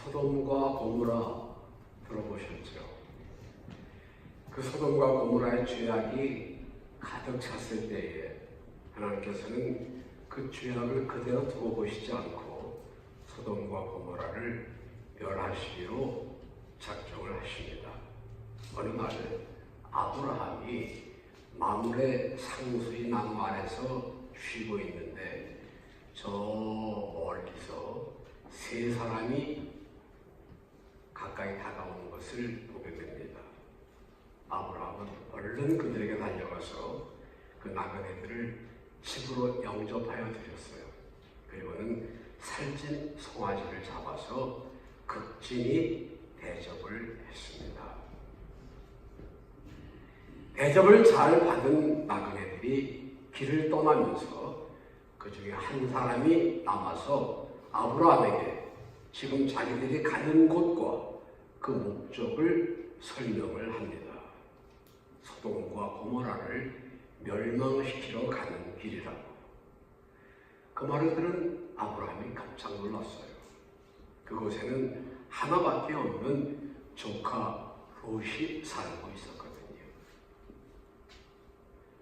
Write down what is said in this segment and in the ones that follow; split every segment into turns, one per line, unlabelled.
소돔과 고모라 들어보셨죠? 그 소돔과 고모라의 죄악이 가득 찼을 때에 하나님께서는 그 죄악을 그대로 두고 보시지 않고 소돔과 고모라를 멸하시기로 작정을 하십니다. 어느 날 아브라함이 마므레 상수리 나무 아래서 쉬고 있는데 저 멀리서 세 사람이 가까이 다가오는 것을 보게 됩니다. 아브라함은 얼른 그들에게 달려가서 그 나그네들을 집으로 영접하여 드렸어요. 그리고는 살찐 송아지를 잡아서 극진히 대접을 했습니다. 대접을 잘 받은 나그네들이 길을 떠나면서 그 중에 한 사람이 남아서 아브라함에게 지금 자기들이 가는 곳과 그 목적을 설명을 합니다. 소돔과 고모라를 멸망시키러 가는 길이라고. 그 말을 들은 아브라함이 깜짝 놀랐어요. 그곳에는 하나밖에 없는 조카 롯이 살고 있었거든요.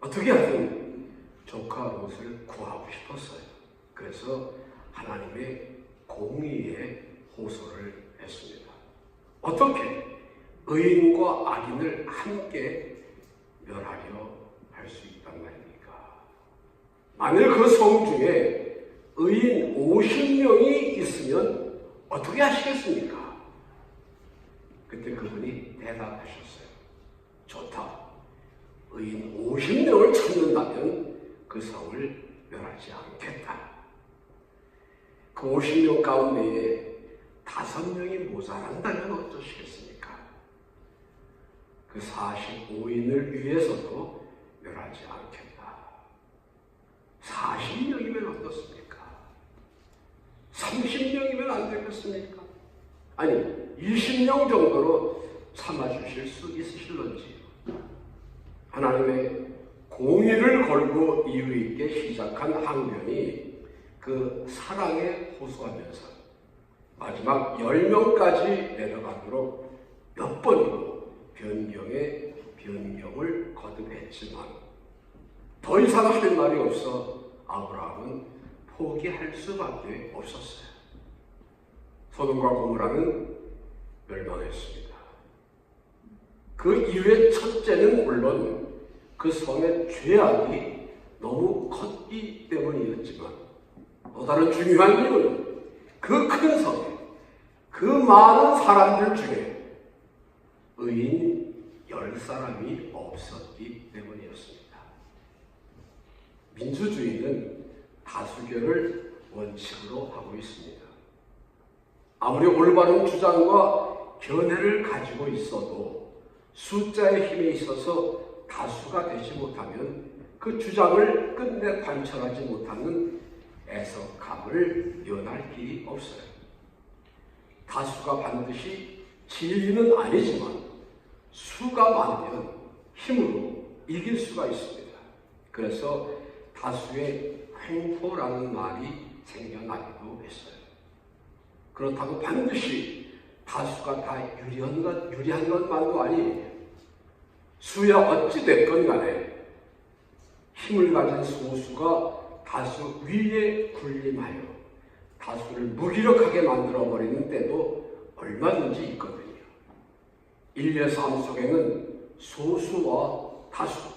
어떻게 하든 조카 롯을 구하고 싶었어요. 그래서 하나님의 공의에 호소를 했습니다. 어떻게 의인과 악인을 함께 멸하려 할 수 있단 말입니까? 만일 그 성 중에 의인 50명이 있으면 어떻게 하시겠습니까? 그때 그분이 대답하셨어요. 좋다. 의인 50명을 찾는다면 그 성을 멸하지 않겠다. 그 50명 가운데에 5명이 모자란다면 어떠시겠습니까? 그 45인을 위해서도 멸하지 않겠다. 40명이면 어떻습니까? 30명이면 안 되겠습니까? 아니 20명 정도로 참아주실 수 있으실런지요? 하나님의 공의를 걸고 이유 있게 시작한 항변이 그 사랑에 호소하면서 마지막 10명까지 내려가도록 몇 번이고 변경을 거듭했지만 더 이상 할 말이 없어 아브라함은 포기할 수밖에 없었어요. 소돔과 고모라는 멸망했습니다. 그 이유의 첫째는 물론 그 성의 죄악이 너무 컸기 때문이었지만 또 다른 중요한 이유는 그 큰 성에 그 많은 사람들 중에 의인 10사람이 없었기 때문이었습니다. 민주주의는 다수결을 원칙으로 하고 있습니다. 아무리 올바른 주장과 견해를 가지고 있어도 숫자의 힘에 있어서 다수가 되지 못하면 그 주장을 끝내 관철하지 못하는 애석함을 면할 길이 없어요. 다수가 반드시 진리는 아니지만 수가 많으면 힘으로 이길 수가 있습니다. 그래서 다수의 횡포라는 말이 생겨나기도 했어요. 그렇다고 반드시 다수가 다 유리한 것만도 아니에요. 수야 어찌 됐건 간에 힘을 가진 소수가 다수 위에 군림하여 다수를 무기력하게 만들어버리는 때도 얼마든지 있거든요. 인류의 삶 속에는 소수와 다수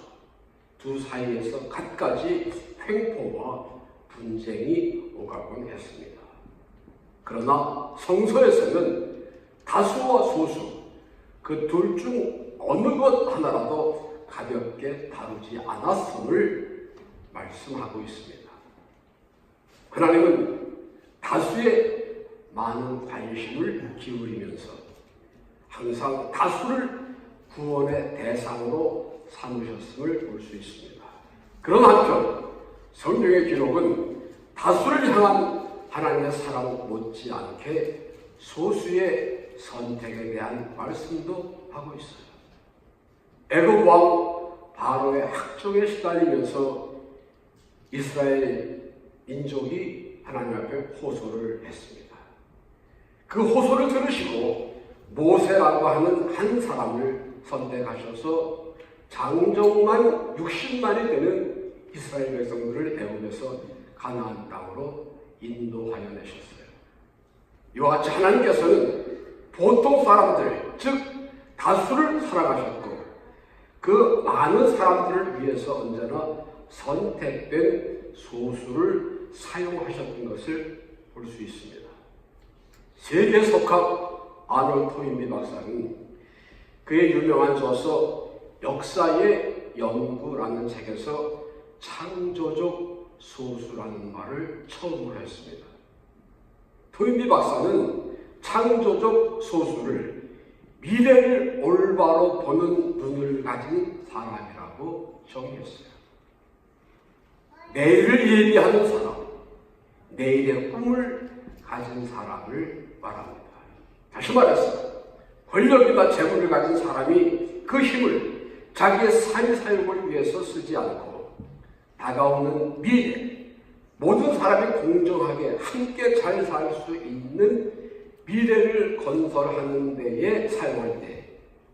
두 사이에서 갖가지 횡포와 분쟁이 오가곤 했습니다. 그러나 성서에서는 다수와 소수 그 둘 중 어느 것 하나라도 가볍게 다루지 않았음을 말씀하고 있습니다. 하나님은 다수의 많은 관심을 기울이면서 항상 다수를 구원의 대상으로 삼으셨음을 볼 수 있습니다. 그런 한편 성경의 기록은 다수를 향한 하나님의 사랑 못지않게 소수의 선택에 대한 말씀도 하고 있어요. 애굽 왕 바로의 학종에 시달리면서 이스라엘 민족이 하나님 앞에 호소를 했습니다. 그 그 호소를 들으시고 모세라고 하는 한 사람을 선택하셔서 장정만 60만이 되는 이스라엘 백성들을 애굽에서 가나안 땅으로 인도하여 내셨어요. 이와 같이 하나님께서는 보통 사람들, 즉 다수를 사랑하셨고 그 많은 사람들을 위해서 언제나 선택된 소수를 사용하셨던 것을 볼 수 있습니다. 세계석학 아놀드 토인비 박사는 그의 유명한 저서 역사의 연구라는 책에서 창조적 소수라는 말을 처음으로 했습니다. 토인비 박사는 창조적 소수를 미래를 올바로 보는 눈을 가진 사람이라고 정의했어요. 내일을 예비하는 사람, 내일의 꿈을 가진 사람을 말합니다. 다시 말해서 권력이나 재물을 가진 사람이 그 힘을 자기의 삶의 사용을 위해서 쓰지 않고 다가오는 미래, 모든 사람이 공정하게 함께 잘 살 수 있는 미래를 건설하는 데에 사용할 때,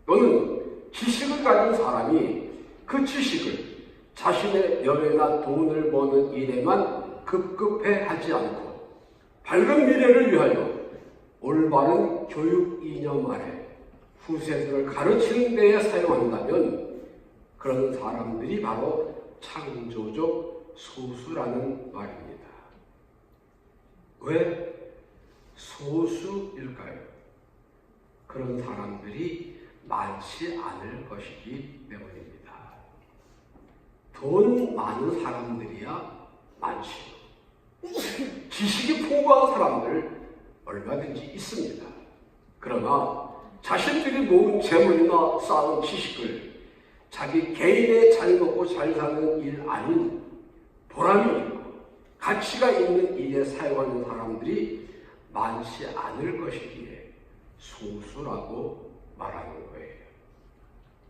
또는 지식을 가진 사람이 그 지식을 자신의 명예나 돈을 버는 일에만 급급해 하지 않고 밝은 미래를 위하여 올바른 교육 이념 아래 후세들을 가르치는 데에 사용한다면 그런 사람들이 바로 창조적 소수라는 말입니다. 왜 소수일까요? 그런 사람들이 많지 않을 것이기 때문입니다. 돈 많은 사람들이야 많지요. 지식이 풍부한 사람들 얼마든지 있습니다. 그러나 자신들이 모은 재물이나 쌓은 지식을 자기 개인의 잘 먹고 잘 사는 일 아닌 보람이 있고 가치가 있는 일에 사용하는 사람들이 많지 않을 것이기에 소수라고 말하는 거예요.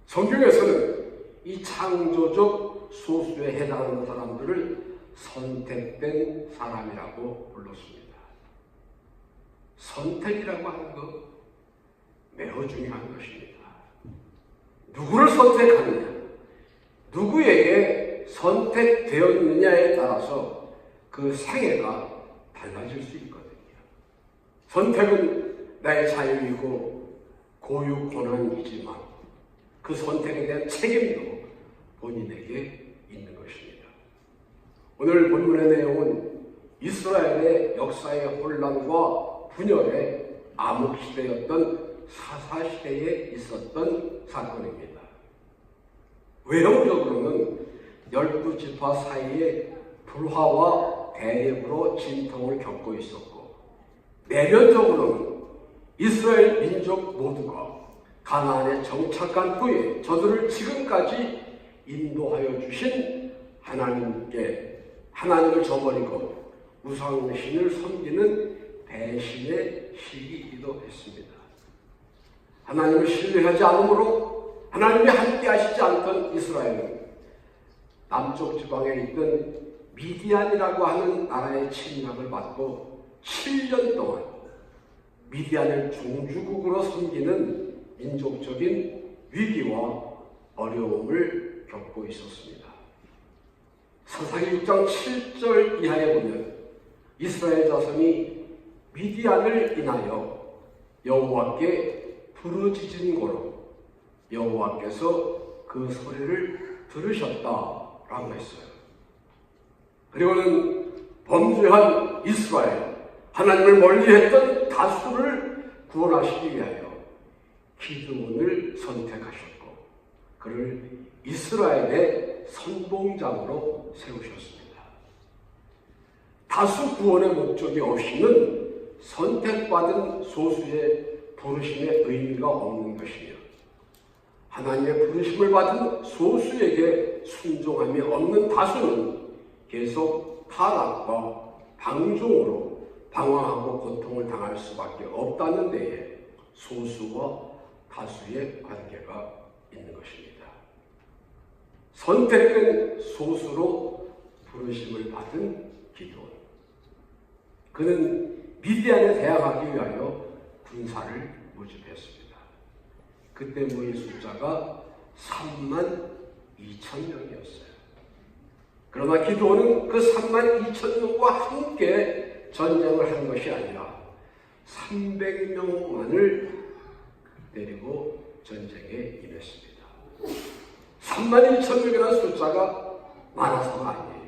성경에서는 이 창조적 소수에 해당하는 사람들을 선택된 사람이라고 불렀습니다. 선택이라고 하는 것 매우 중요한 것입니다. 누구를 선택하느냐, 누구에게 선택되었느냐에 따라서 그 생애가 달라질 수 있거든요. 선택은 나의 자유이고 고유 권한이지만 그 선택에 대한 책임도 본인에게 있는 것입니다. 오늘 본문의 내용은 이스라엘의 역사의 혼란과 분열의 암흑시대였던 사사시대에 있었던 사건입니다. 외형적으로는 12지파 사이에 불화와 대립으로 진통을 겪고 있었고, 내면적으로는 이스라엘 민족 모두가 가나안에 정착한 후에 저들을 지금까지 인도하여 주신 하나님을 저버리고 우상신을 섬기는 배신의 시기이기도 했습니다. 하나님을 신뢰하지 않으므로 하나님이 함께 하시지 않던 이스라엘은 남쪽 지방에 있던 미디안이라고 하는 나라의 침략을 받고 7년 동안 미디안을 종주국으로 섬기는 민족적인 위기와 어려움을 겪고 있었습니다. 사사기 6장 7절 이하에 보면 이스라엘 자손이 미디안을 인하여 여호와께 부르짖은 고로 여호와께서 그 소리를 들으셨다라고 했어요. 그리고는 범죄한 이스라엘, 하나님을 멀리했던 다수를 구원하시기 위하여 기드온을 선택하셨고 그를 이스라엘의 선봉장으로 세우셨습니다. 다수 구원의 목적이 없이는 선택받은 소수의 부르심의 의미가 없는 것이며, 하나님의 부르심을 받은 소수에게 순종함이 없는 다수는 계속 타락과 방종으로 방황하고 고통을 당할 수밖에 없다는 데에 소수와 다수의 관계가 있는 것입니다. 선택된 소수로 부르심을 받은 기드온, 그는 미디안에 대항하기 위하여 군사를 모집했습니다. 그때 모인 숫자가 32,000명이었어요. 그러나 기드온은 그 32,000명과 함께 전쟁을 한 것이 아니라 300명만을 데리고 전쟁에 임했습니다. 32,000명이라는 숫자가 많아서가 아니에요.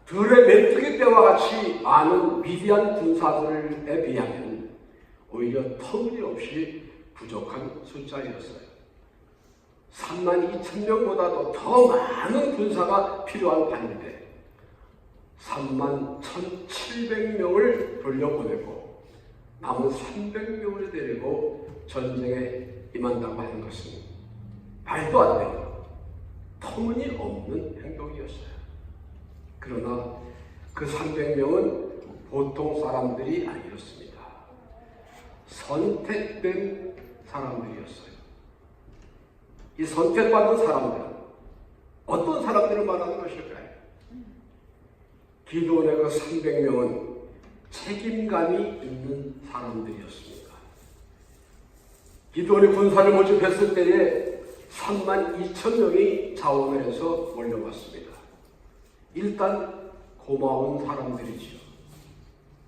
들의 메뚜기 떼와 같이 많은 위대한 군사들에 비하면 오히려 터무니없이 부족한 숫자였어요. 32,000명보다도 더 많은 군사가 필요한 판인데 31,700명을 돌려보내고 남은 300명을 데리고 전쟁에 임한다고 하는 것은 말도 안 되는 터무니없는 행동이었어요. 그러나 그 300명은 보통 사람들이 아니었습니다. 선택된 사람들이었어요. 이 선택받은 사람들은 어떤 사람들을 말하는 것일까요? 기드온의 그 300명은 책임감이 있는 사람들이었습니다. 기드온이 군사를 모집했을 때에 32,000명이 자원을 해서 몰려왔습니다. 일단 고마운 사람들이지요.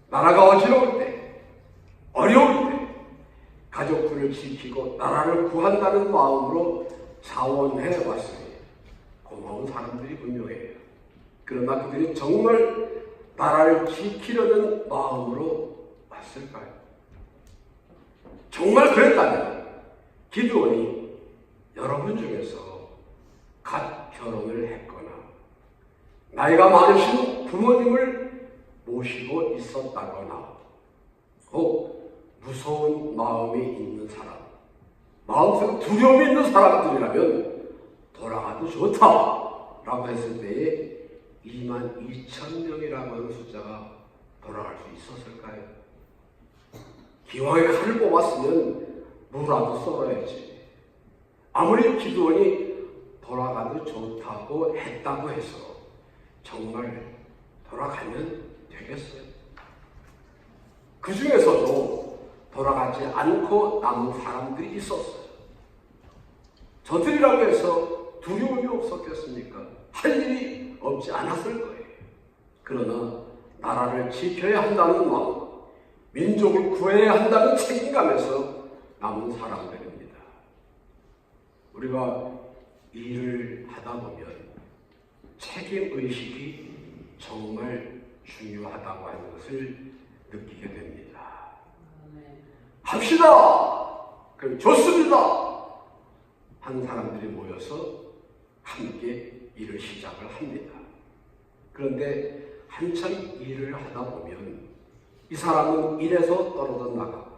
나라가 어지러울 때, 어려울 때 가족들을 지키고 나라를 구한다는 마음으로 자원해 왔으니 고마운 사람들이 분명해요. 그러나 그들이 정말 나라를 지키려는 마음으로 왔을까요? 정말 그랬다면 기드온이 여러분 중에서 갓 결혼을 했거나 나이가 많으신 부모님을 모시고 있었다거나 혹 무서운 마음이 있는 사람, 마음속에 두려움이 있는 사람들이라면 돌아가도 좋다라고 했을 때에 22,000명이라고 하는 숫자가 돌아갈 수 있었을까요? 기왕에 칼을 뽑았으면 무라도 썰어야지. 아무리 기드온이 돌아가도 좋다고 했다고 해서 정말 돌아가면 되겠어요? 그 중에서도 돌아가지 않고 남은 사람들이 있었어요. 저들이라고 해서 두려움이 없었겠습니까? 할 일이 없지 않았을 거예요. 그러나 나라를 지켜야 한다는 마음, 민족을 구해야 한다는 책임감에서 남은 사람들입니다. 우리가 일을 하다 보면 책임의식이 정말 중요하다고 하는 것을 느끼게 됩니다. 합시다! 그럼 좋습니다! 한 사람들이 모여서 함께 일을 시작을 합니다. 그런데 한참 일을 하다 보면 이 사람은 일에서 떨어져 나가고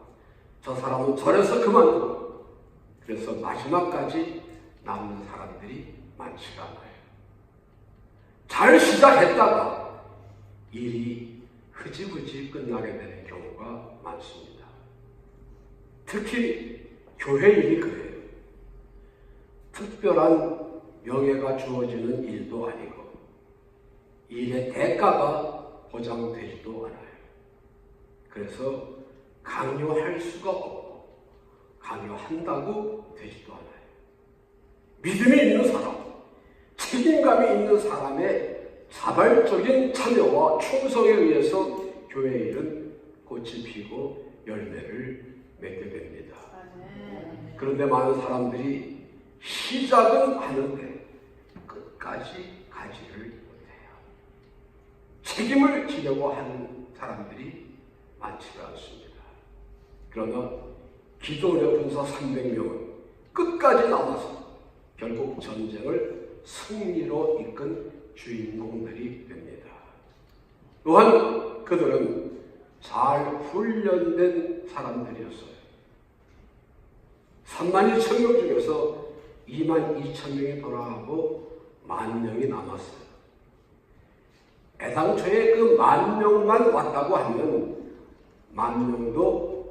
저 사람은 절에서 그만두고 그래서 마지막까지 남는 사람들이 많지가 않아요. 잘 시작했다가 일이 흐지부지 끝나게 되는 경우가 많습니다. 특히 교회 일이 그래요. 특별한 명예가 주어지는 일도 아니고 일의 대가가 보장되지도 않아요. 그래서 강요할 수가 없고 강요한다고 되지도 않아요. 믿음이 있는 사람, 책임감이 있는 사람의 자발적인 참여와 충성에 의해서 교회 일은 꽃이 피고 열매를 맺게 됩니다. 그런데 많은 사람들이 시작은 하는데 끝까지 가지를 못해요. 책임을 지려고 하는 사람들이 많지가 않습니다. 그러나 기드온의 군사 300명은 끝까지 남아서 결국 전쟁을 승리로 이끈 주인공들이 됩니다. 또한 그들은 잘 훈련된 사람들이었어요. 32,000명 중에서 22,000명이 돌아가고 10,000명이 남았어요. 애당초에 그 10,000명만 왔다고 하면 10,000명도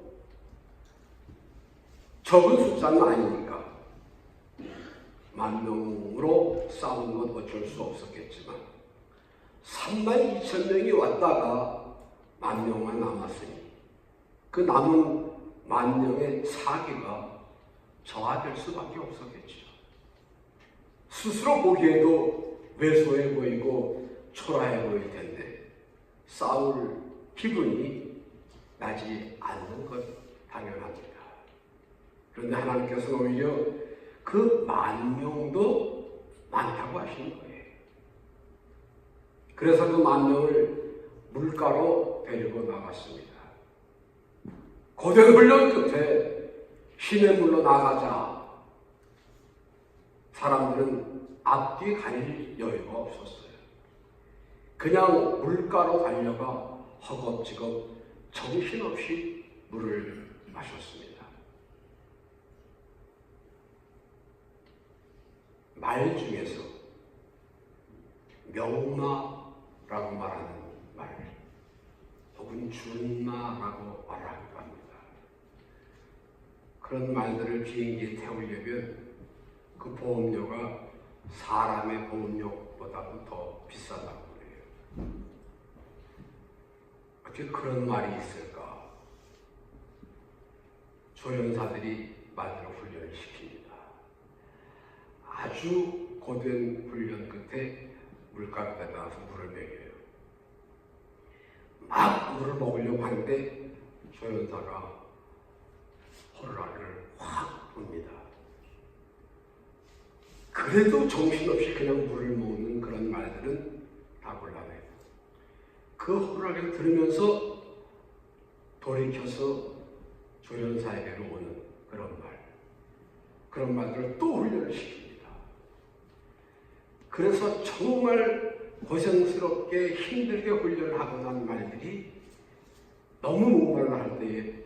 적은 숫자는 아니니까 10,000명으로 싸우는 건 어쩔 수 없었겠지만 32,000명이 왔다가 10,000명만 남았으니 그 남은 10,000명의 사기가 저하될 수밖에 없었겠죠. 스스로 보기에도 왜소해 보이고 초라해 보일 텐데 싸울 기분이 나지 않는 것 당연합니다. 그런데 하나님께서는 오히려 그 10,000명도 많다고 하시는 거예요. 그래서 그 10,000명을 물가로 데리고 나갔습니다. 고된 훈련 끝에 시냇물로 나가자 사람들은 앞뒤 가릴 여유가 없었어요. 그냥 물가로 달려가 허겁지겁 정신없이 물을 마셨습니다. 말 중에서 명마라고 말하는 말, 혹은 준마라고 말하기도 합니다. 그런 말들을 비행기에 태우려면 그 보험료가 사람의 보험료보다도 더 비싸다고 그래요. 어떻게 그런 말이 있을까? 조련사들이 말대로 훈련을 시킵니다. 아주 고된 훈련 끝에 물가에 나와서 물을 먹여요. 막 물을 먹으려고 하는데 조련사가 호루라기를 확 붑니다. 그래도 정신없이 그냥 물을 먹는 그런 말들은 다 곤란해요. 그 호루라기를 들으면서 돌이켜서 조련사에게로 오는 그런 말들을 또 훈련을 시킵니다. 그래서 정말 고생스럽게 힘들게 훈련을 하고 난 말들이 너무 목말라 할 때에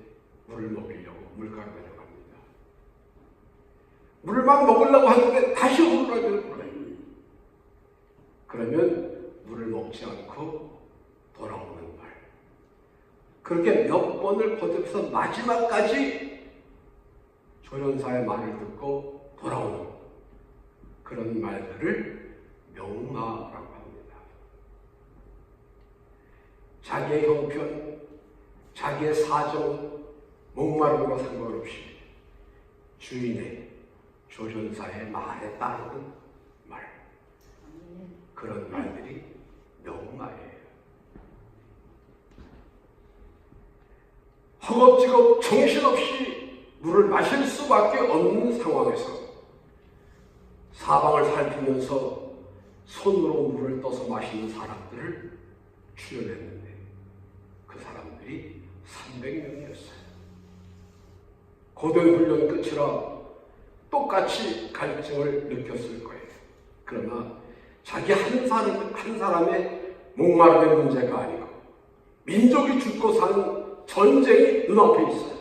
물을 먹이려고 물가로 내려갑니다. 물을 막 먹으려고 하는데 다시 호루라기를 불어요. 그러면 물을 먹지 않고 돌아오는 말. 그렇게 몇 번을 거듭해서 마지막까지 조련사의 말을 듣고 돌아오는 그런 말들을 명마라고 합니다. 자기의 형편, 자기의 사정, 목마름과 상관없이 주인의 조련사의 말에 따르는 말, 그런 말들이 명마예요. 허겁지겁 정신없이 물을 마실 수밖에 없는 상황에서 사방을 살피면서 손으로 물을 떠서 마시는 사람들을 추려냈는데 그 사람들이 300명이었어요. 고된 훈련 끝이라 똑같이 갈증을 느꼈을 거예요. 그러나 자기 한 사람의 목마름의 문제가 아니고 민족이 죽고 사는 전쟁이 눈앞에 있어요.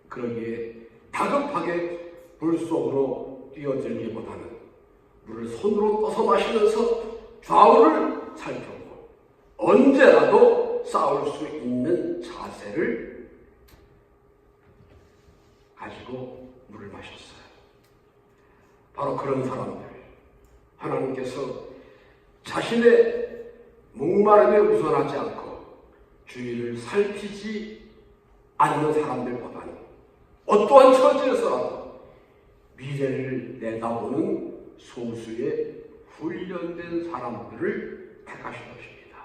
그러기에 다급하게 물 속으로 뛰어들기보다는 물을 손으로 떠서 마시면서 좌우를 살펴보고 언제라도 싸울 수 있는 자세를 가지고 물을 마셨어요. 바로 그런 사람들, 하나님께서 자신의 목마름에 우선하지 않고 주위를 살피지 않는 사람들보다는 어떠한 처지에서라도 미래를 내다보는 소수의 훈련된 사람들을 택하신 것입니다.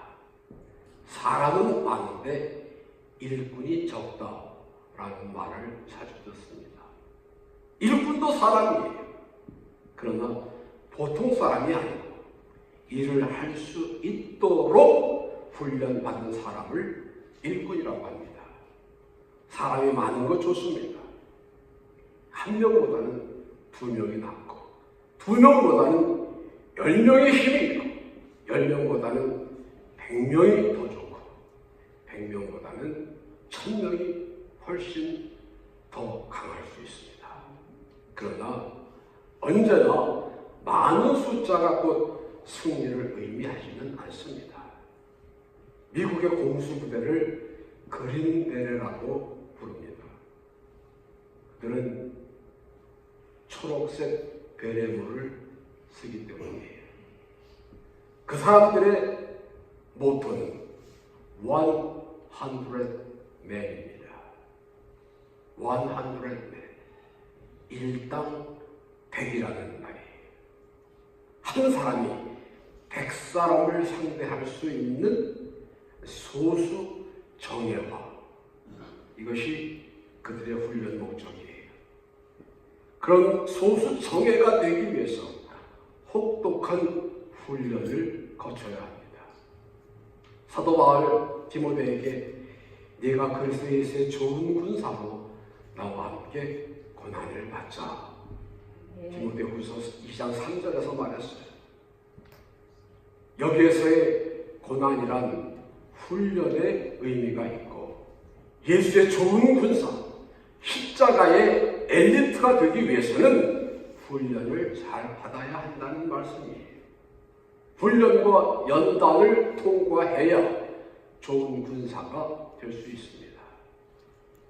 사람은 많은데 일꾼이 적다라는 말을 자주 듣습니다. 일꾼도 사람이에요. 그러나 보통 사람이 아니고 일을 할 수 있도록 훈련받은 사람을 일꾼이라고 합니다. 사람이 많은 것 좋습니다. 한 명보다는 2명이 낫고 2명보다는 10명의 힘이 있고 10명보다는 100명이 더 좋고 100명보다는 1000명이 훨씬 더 강할 수 있습니다. 그러나 언제나 많은 숫자가 곧 승리를 의미하지는 않습니다. 미국의 공수부대를 그린베레라고 부릅니다. 그들은 초록색 베레모를 쓰기 때문이에요. 그 사람들의 모토는 100 men입니다. 일당 100이라는 말이에요. 한 사람이 100사람을 상대할 수 있는 소수 정예화, 이것이 그들의 훈련 목적이에요. 그런 소수 정예가 되기 위해서 혹독한 훈련을 거쳐야 합니다. 사도 바울 디모데에게 네가 그리스도의 좋은 군사로 나와 함께 고난을 받자, 디모데후서 2장 3절에서 말했어요. 여기에서의 고난이란 훈련의 의미가 있고, 예수의 좋은 군사, 십자가의 엘리트가 되기 위해서는 훈련을 잘 받아야 한다는 말씀이에요. 훈련과 연단을 통과해야 좋은 군사가 될 수 있습니다.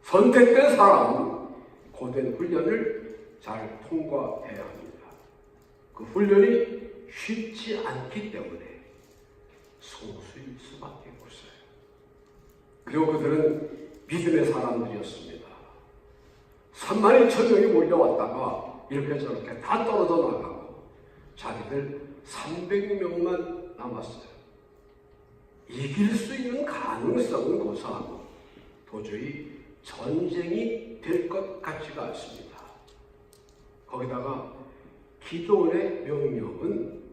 선택된 사람은 고된 훈련을 잘 통과해야 합니다. 그 훈련이 쉽지 않기 때문에 소수일 수밖에 없어요. 그리고 그들은 믿음의 사람들이었습니다. 32,000명이 몰려왔다가 이렇게 저렇게 다 떨어져 나가고 자기들 300명만 남았어요. 이길 수 있는 가능성은 고사하고 도저히 전쟁이 될 것 같지가 않습니다. 거기다가 기도원의 명령은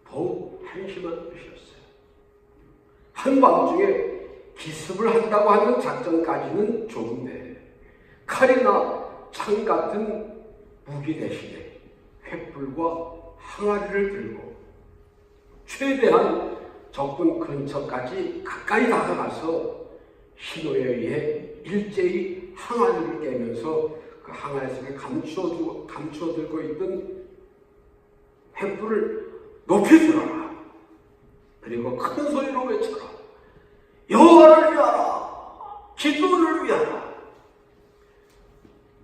더욱 한심한 것이었어요. 한밤중에 기습을 한다고 하는 작전까지는 좋은데, 칼이나 창 같은 무기 대신에 횃불과 항아리를 들고 최대한 적군 근처까지 가까이 다가가서 신호에 의해 일제히 항아리를 깨면서 그 항아리 속에 감추어 들고 있던 횃불을 높이 들어라. 그리고 큰 소리로 외쳐라. 여호와를 위하라. 기도를 위하라.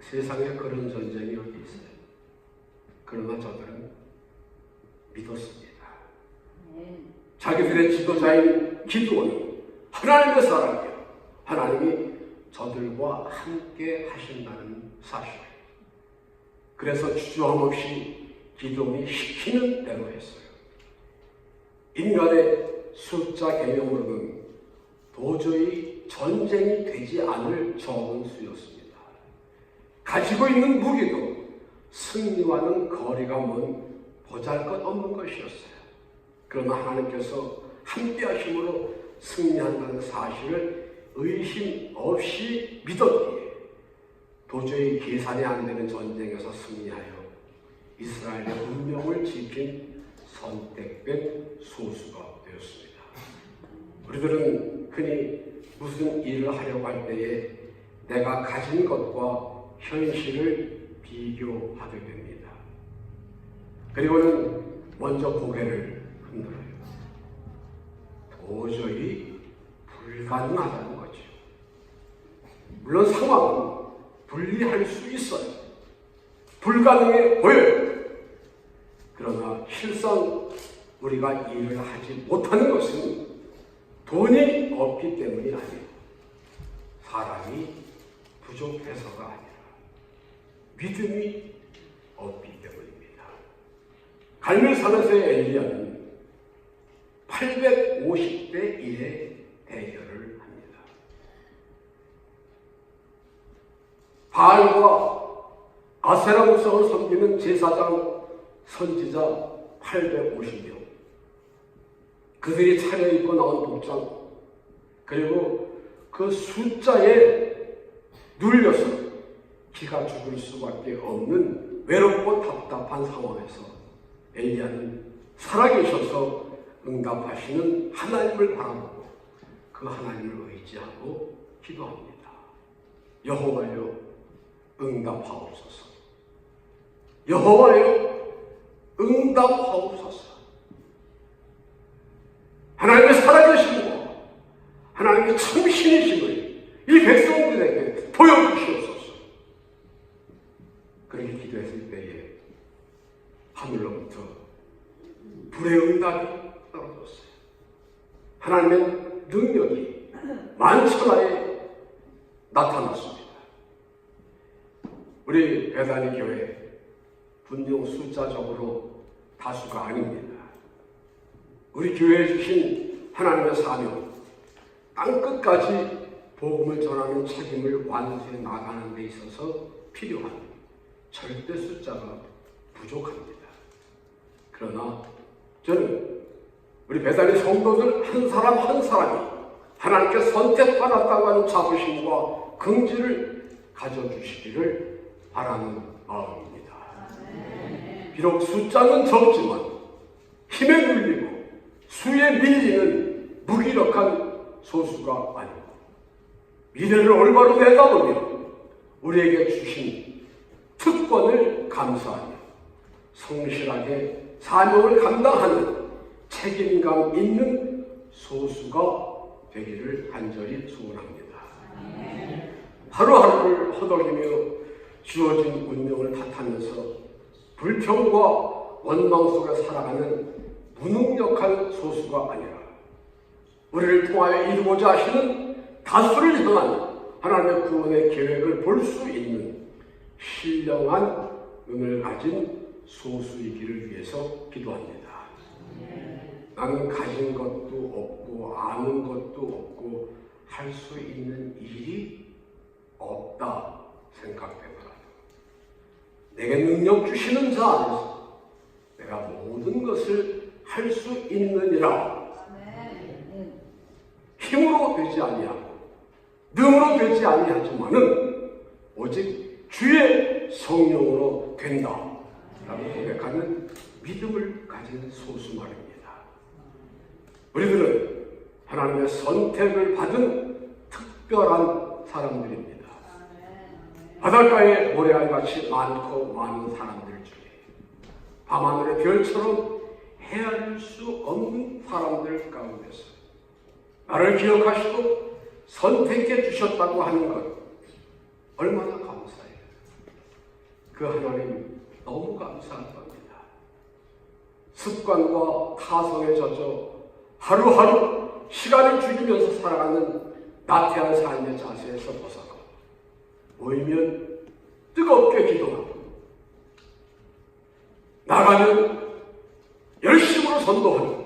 세상에 그런 전쟁이 어디 있어요? 그러나 저들은 믿었습니다. 자기들의 지도자인 기도는 하나님의 사람이요, 하나님이 저들과 함께 하신다는 사실. 그래서 주저함 없이 기도원이 시키는 대로 했어요. 인간의 숫자 개념으로는 도저히 전쟁이 되지 않을 적은 수였습니다. 가지고 있는 무기도 승리와는 거리가 먼 보잘것없는 것이었어요. 그러나 하나님께서 함께 하심으로 승리한다는 사실을 의심 없이 믿었기에 도저히 계산이 안 되는 전쟁에서 승리하여 이스라엘의 운명을 지킨 선택된 소수가 되었습니다. 우리들은 흔히 무슨 일을 하려고 할 때에 내가 가진 것과 현실을 비교하게 됩니다. 그리고는 먼저 고개를 흔들어요. 도저히 불가능하다는 거죠. 물론 상황은 분리할 수 있어요. 불가능해 보여요. 그러나 실상 우리가 일을 하지 못하는 것은 돈이 없기 때문이 아니에요. 사람이 부족해서가 아니라 믿음이 없기 때문입니다. 갈멜산에서의 엘리야는 850대 1의 대결을 합니다. 바알과 아세라 목상을 섬기는 제사장, 선지자 850명, 그들이 차려입고 나온 복장, 그리고 그 숫자에 눌려서 기가 죽을 수밖에 없는 외롭고 답답한 상황에서 엘리야는 살아계셔서 응답하시는 하나님을 바라보고 그 하나님을 의지하고 기도합니다. 여호와여 응답하옵소서. 여호와여 응답하옵소서. 하나님의 살아계심과 하나님의 참신이심을 이 백성들에게 보여주시옵소서. 그렇게 기도했을 때에 하늘로부터 불의 응답이 떨어졌어요. 하나님의 능력이 만천하에 나타났습니다. 우리 베다니 교회 분명 숫자적으로 다수가 아닙니다. 우리 교회에 주신 하나님의 사명, 땅끝까지 복음을 전하는 책임을 완수해 나가는 데 있어서 필요한 절대 숫자가 부족합니다. 그러나 저는 우리 베다니 성도들 한 사람 한 사람이 하나님께 선택받았다고 하는 자부심과 긍지를 가져주시기를 바라는 마음입니다. 비록 숫자는 적지만 힘에 눌리고 수에 밀리는 무기력한 소수가 아니고 미래를 올바로 내다보며 우리에게 주신 특권을 감사하며 성실하게 사명을 감당하는 책임감 있는 소수가 되기를 간절히 소원합니다. 하루하루를 허덕이며 주어진 운명을 탓하면서 불평과 원망 속에 살아가는 무능력한 소수가 아니라 우리를 통하여 이루고자 하시는 다수를 향한 하나님의 구원의 계획을 볼 수 있는 신령한 눈을 가진 소수이기를 위해서 기도합니다. 나는 가진 것도 없고 아는 것도 없고 할 수 있는 일이 없다 생각되더라도 내게 능력 주시는 자 안에서 내가 모든 것을 할 수 있느니라. 힘으로 되지 아니하고 능으로 되지 아니하지만은 오직 주의 성령으로 된다 라고 고백하는 믿음을 가진 소수 말입니다. 우리들은 하나님의 선택을 받은 특별한 사람들입니다. 바닷가에 모래알같이 많고 많은 사람들 중에 밤하늘의 별처럼 헤아릴 수 없는 사람들 가운데서 나를 기억하시고 선택해 주셨다고 하는 것 얼마나 감사해요. 그 하나님 너무 감사한 겁니다. 습관과 타성에 젖어 하루하루 시간을 죽이면서 살아가는 나태한 삶의 자세에서 벗어나 모이면 뜨겁게 기도하고 나가면 열심으로 선도하는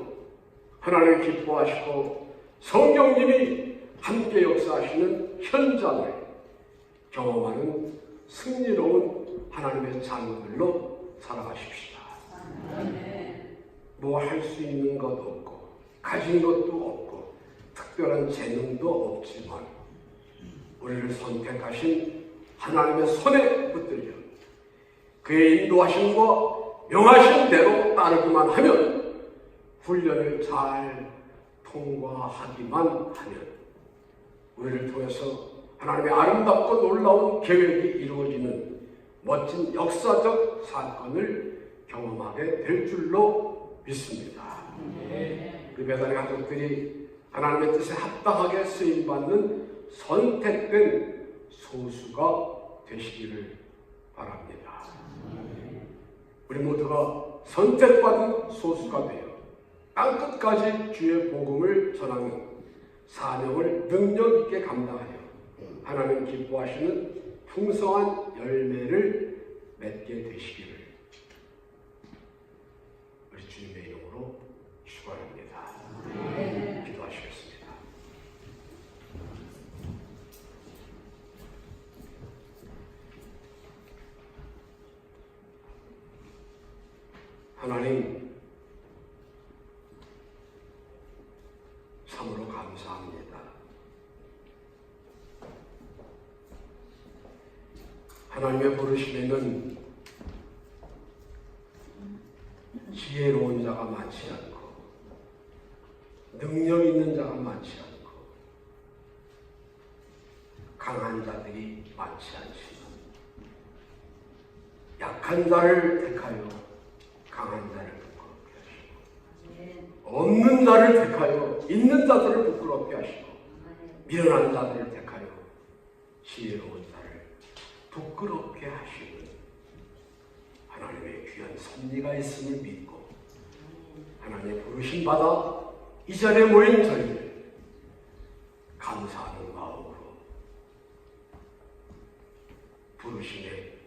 하나님을 기뻐하시고 성령님이 함께 역사하시는 현장을 경험하는 승리로운 하나님의 자녀들로 살아가십시다. 뭐 할 수 있는 것 없고 가진 것도 없고 특별한 재능도 없지만 우리를 선택하신 하나님의 손에 붙들려 그의 인도하심과 명하신 대로 따르기만 하면 훈련을 잘 통과하기만 하면 우리를 통해서 하나님의 아름답고 놀라운 계획이 이루어지는 멋진 역사적 사건을 경험하게 될 줄로 믿습니다. 그 배달의 가족들이 하나님의 뜻에 합당하게 쓰임받는 선택된 소수가 되시기를 바랍니다. 우리 모두가 선택받은 소수가 되어 땅끝까지 주의 복음을 전하는 사명을 능력 있게 감당하여 하나님 기뻐하시는 풍성한 열매를 맺게 되시기를 우리 주님의 이름으로 축원합니다. 기도하시겠습니다. 하나님 참으로 감사합니다. 하나님의 부르심에는 지혜로운 자가 많지 않고 능력 있는 자가 많지 않고 강한 자들이 많지 않지만 약한 자를 택하여 강한 자를 부끄럽게 하시고 없는 자를 택하여 있는 자들을 부끄럽게 하시고 미련한 자들을 택하여 지혜로운 자를 부끄럽게 하시는 하나님의 귀한 섭리가 있음을 믿고 하나님의 부르심 받아 이 자리에 모인 저희를 감사하는 마음으로 부르심에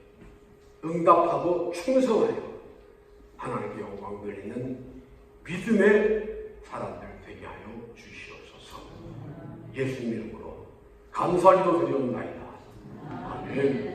응답하고 충성하여 하나님께 영광 돌리는 믿음의 사람들 되게 하여 주시옵소서. 예수님 이름으로 감사기도 드리옵나이다. 아멘.